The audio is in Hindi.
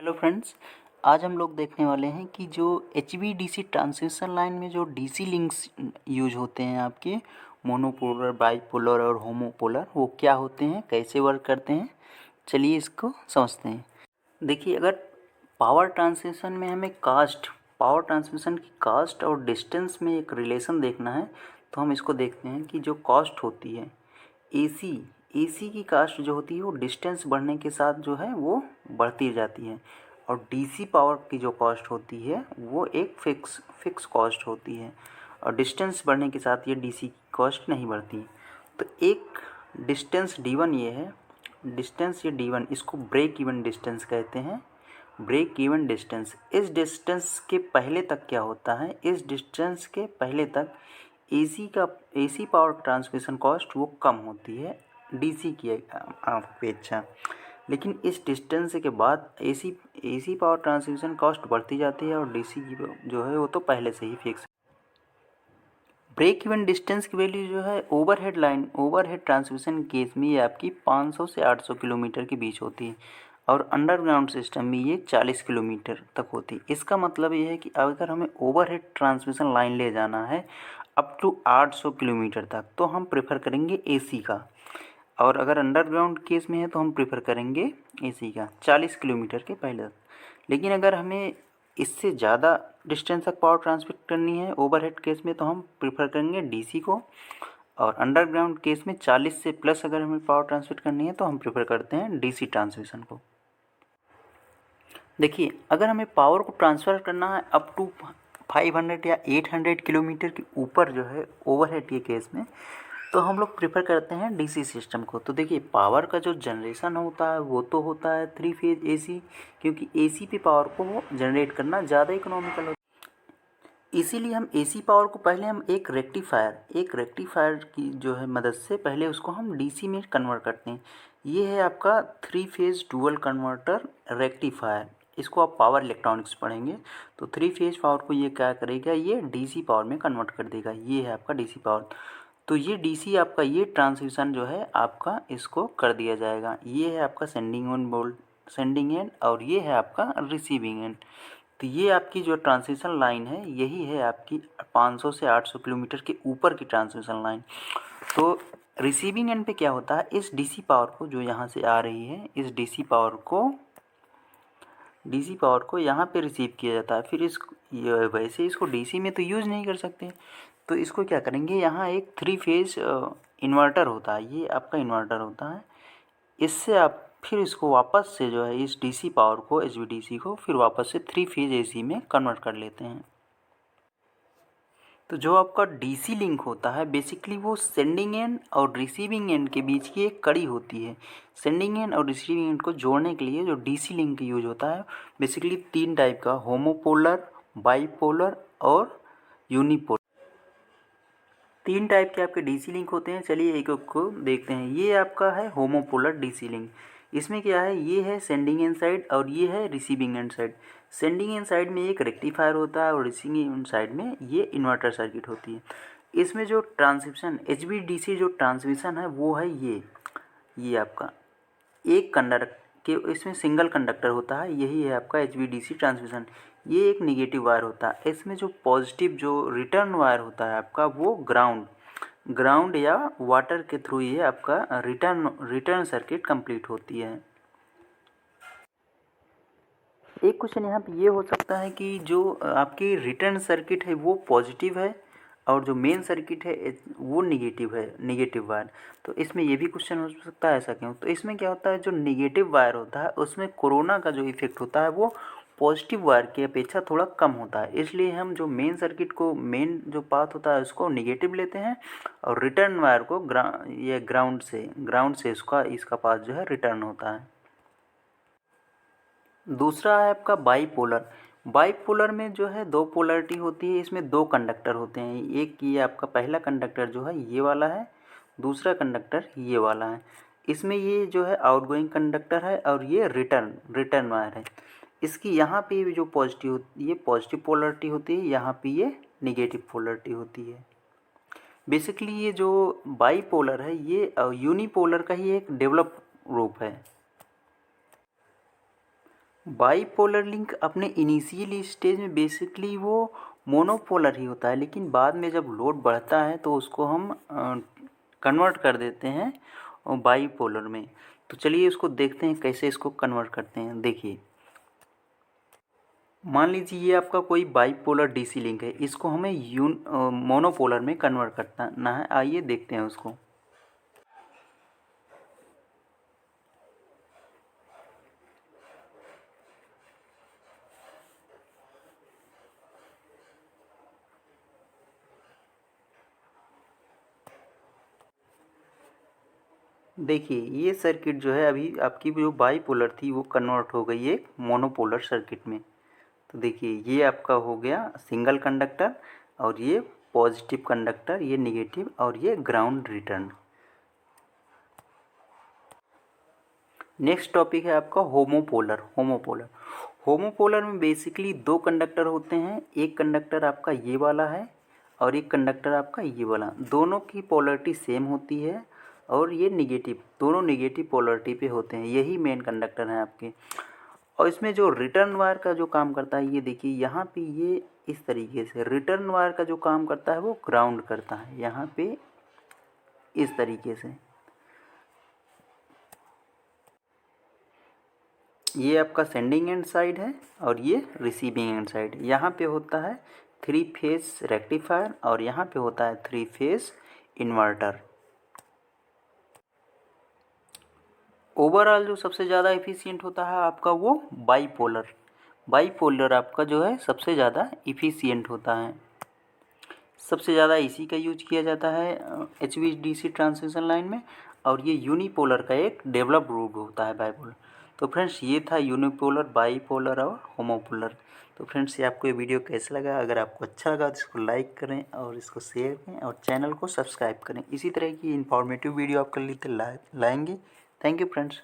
हेलो फ्रेंड्स, आज हम लोग देखने वाले हैं कि जो HVDC ट्रांसमिशन लाइन में जो DC लिंक्स यूज होते हैं आपके मोनोपोलर, बाईपोलर और होमोपोलर, वो क्या होते हैं, कैसे वर्क करते हैं। चलिए इसको समझते हैं। देखिए, अगर पावर ट्रांसमिशन में हमें पावर ट्रांसमिशन की कास्ट और डिस्टेंस में एक रिलेशन देखना है, तो हम इसको देखते हैं कि जो कॉस्ट होती है एसी एसी की कास्ट जो होती है वो डिस्टेंस बढ़ने के साथ जो है वो बढ़ती जाती है, और डीसी पावर की जो कॉस्ट होती है वो एक फिक्स कॉस्ट होती है, और डिस्टेंस बढ़ने के साथ ये डीसी की कॉस्ट नहीं बढ़ती। तो एक डिस्टेंस D1 ये है, डिस्टेंस ये D1, इसको ब्रेक इवन डिस्टेंस कहते हैं। ब्रेक इवन डिस्टेंस, इस डिस्टेंस के पहले तक क्या होता है, इस डिस्टेंस के पहले तक एसी पावर ट्रांसमिशन कॉस्ट वो कम होती है डीसी की अपेक्षा। लेकिन इस डिस्टेंस के बाद एसी पावर ट्रांसमिशन कॉस्ट बढ़ती जाती है, और डीसी की जो है वो तो पहले से ही फिक्स। ब्रेक इवन डिस्टेंस की वैल्यू जो है ओवरहेड ट्रांसमिशन केस में ये आपकी 500 से 800 किलोमीटर के बीच होती है, और अंडरग्राउंड सिस्टम में ये 40 किलोमीटर तक होती है। इसका मतलब ये है कि अगर हमें ओवरहेड ट्रांसमिशन लाइन ले जाना है अप टू 800 किलोमीटर तक, तो हम प्रेफर करेंगे एसी का, और अगर अंडरग्राउंड केस में है तो हम प्रेफर करेंगे एसी का 40 किलोमीटर के पहले तक। लेकिन अगर हमें इससे ज़्यादा डिस्टेंस तक पावर ट्रांसमिट करनी है ओवरहेड केस में, तो हम प्रेफर करेंगे डीसी को, और अंडरग्राउंड केस में 40 से प्लस अगर हमें पावर ट्रांसमिट करनी है तो हम प्रेफर करते हैं डीसी ट्रांसमिशन को। देखिए, अगर हमें पावर को ट्रांसफ़र करना है अप टू 500 या 800 किलोमीटर के ऊपर जो है ओवरहेड के केस में, तो हम लोग प्रेफर करते हैं डीसी सिस्टम को। तो देखिए, पावर का जो जनरेशन होता है वो तो होता है 3 फेज एसी, क्योंकि एसी पे पावर को जनरेट करना ज़्यादा इकोनॉमिकल होता है। इसीलिए हम एसी पावर को पहले हम एक रेक्टिफायर की जो है मदद से पहले उसको हम डीसी में कन्वर्ट करते हैं। ये है आपका 3 फेज डुअल कन्वर्टर रेक्टिफायर। इसको आप पावर इलेक्ट्रॉनिक्स पढ़ेंगे, तो 3 फेज पावर को ये क्या करेगा, ये डीसी पावर में कन्वर्ट कर देगा। ये है आपका डीसी पावर। तो ये डीसी आपका ये ट्रांसमिशन जो है आपका इसको कर दिया जाएगा। ये है आपका सेंडिंग एंड, और ये है आपका रिसीविंग एंड। तो ये आपकी जो ट्रांसमिशन लाइन है यही है आपकी 500 से 800 किलोमीटर के ऊपर की ट्रांसमिशन लाइन। तो रिसीविंग एंड पे क्या होता है, इस डीसी पावर को जो यहाँ से आ रही है, इस डीसी पावर को यहाँ पे रिसीव किया जाता है। फिर वैसे इसको डीसी में तो यूज़ नहीं कर सकते, तो इसको क्या करेंगे, यहाँ एक 3 फेज इन्वर्टर होता है, ये आपका इन्वर्टर होता है। इससे आप फिर इसको वापस से जो है इस डीसी पावर को, एचवीडीसी को फिर वापस से 3 फेज एसी में कन्वर्ट कर लेते हैं। तो जो आपका डीसी लिंक होता है बेसिकली वो सेंडिंग एंड और रिसीविंग एंड के बीच की एक कड़ी होती है। सेंडिंग एंड और रिसीविंग एंड को जोड़ने के लिए जो डीसी लिंक यूज होता है बेसिकली 3 टाइप का, होमोपोलर, बाईपोलर और यूनिपोलर। 3 टाइप के आपके डीसी लिंक होते हैं। चलिए एक एक को देखते हैं। ये आपका है होमोपोलर डीसी लिंक। इसमें क्या है, ये है सेंडिंग एंड साइड और ये है receiving end side. Sending end side में एक रेक्टिफायर होता है और रिसीविंग एंड साइड में ये इन्वर्टर सर्किट होती है। इसमें जो ट्रांसमिशन HVDC जो ट्रांसमिशन है वो है ये आपका एक कंडक्टर के, इसमें सिंगल कंडक्टर होता है, यही है आपका HVDC ट्रांसमिशन। ये एक निगेटिव वायर होता है। इसमें जो पॉजिटिव जो रिटर्न वायर होता है आपका वो ग्राउंड या वाटर के थ्रू ये आपका रिटर्न सर्किट कंप्लीट होती है। एक क्वेश्चन यहाँ पे ये हो सकता है कि जो आपकी रिटर्न सर्किट है वो पॉजिटिव है और जो मेन सर्किट है वो निगेटिव वायर। तो इसमें ये भी क्वेश्चन हो सकता है, ऐसा क्यों। तो इसमें क्या होता है, जो निगेटिव वायर होता है उसमें कोरोना का जो इफेक्ट होता है वो पॉजिटिव वायर की अपेक्षा थोड़ा कम होता है। इसलिए हम जो मेन सर्किट को, मेन जो पाथ होता है उसको निगेटिव लेते हैं, और रिटर्न वायर को ग्राउंड से इसका पाथ जो है रिटर्न होता है। दूसरा है आपका बाईपोलर में जो है 2 पोलरिटी होती है। इसमें 2 कंडक्टर होते हैं। एक ये आपका पहला कंडक्टर जो है ये वाला है, दूसरा कंडक्टर ये वाला है। इसमें ये जो है आउटगोइंग कंडक्टर है और ये रिटर्न वायर है। इसकी यहाँ पे जो ये पॉजिटिव पोलरिटी होती है, यहाँ पे ये निगेटिव पोलरिटी होती है। बेसिकली ये जो बाईपोलर है ये यूनिपोलर का ही एक डेवलप रूप है। बाईपोलर लिंक अपने इनिशियल स्टेज में बेसिकली वो मोनोपोलर ही होता है, लेकिन बाद में जब लोड बढ़ता है तो उसको हम कन्वर्ट कर देते हैं बाईपोलर में। तो चलिए इसको देखते हैं कैसे इसको कन्वर्ट करते हैं। देखिए, मान लीजिए ये आपका कोई बाईपोलर डीसी लिंक है, इसको हमें मोनोपोलर में कन्वर्ट करना है। आइए देखते हैं उसको। देखिए, ये सर्किट जो है अभी आपकी जो बाईपोलर थी वो कन्वर्ट हो गई एक मोनोपोलर सर्किट में। तो देखिए, ये आपका हो गया सिंगल कंडक्टर, और ये पॉजिटिव कंडक्टर, ये निगेटिव, और ये ग्राउंड रिटर्न। नेक्स्ट टॉपिक है आपका होमोपोलर। होमोपोलर में बेसिकली दो कंडक्टर होते हैं, एक कंडक्टर आपका ये वाला है और एक कंडक्टर आपका ये वाला। दोनों की पोलरिटी सेम होती है और ये निगेटिव, दोनों निगेटिव पोलरिटी पे होते हैं। यही मेन कंडक्टर हैं आपके। और इसमें जो रिटर्न वायर का जो काम करता है, ये देखिए यहाँ पे ये इस तरीके से रिटर्न वायर का जो काम करता है वो ग्राउंड करता है यहाँ पे इस तरीके से। ये आपका सेंडिंग एंड साइड है और ये रिसीविंग एंड साइड। यहाँ पे होता है 3 फेस रेक्टिफायर और यहाँ पे होता है 3 फेस इन्वर्टर। ओवरऑल जो सबसे ज़्यादा इफ़िशियंट होता है आपका वो बाईपोलर आपका जो है सबसे ज़्यादा इफ़िशियंट होता है। सबसे ज़्यादा इसी का यूज किया जाता है HVDC ट्रांसमिशन लाइन में। और ये यूनिपोलर का एक डेवलप रूट होता है बाईपोलर। तो फ्रेंड्स, ये था यूनिपोलर, बाईपोलर और होमोपोलर। तो फ्रेंड्स, ये आपको ये वीडियो कैसा लगा? अगर आपको अच्छा लगा तो इसको लाइक करें और इसको शेयर करें और चैनल को सब्सक्राइब करें। इसी तरह की इन्फॉर्मेटिव वीडियो आपके लिए लाएंगे। Thank you friends.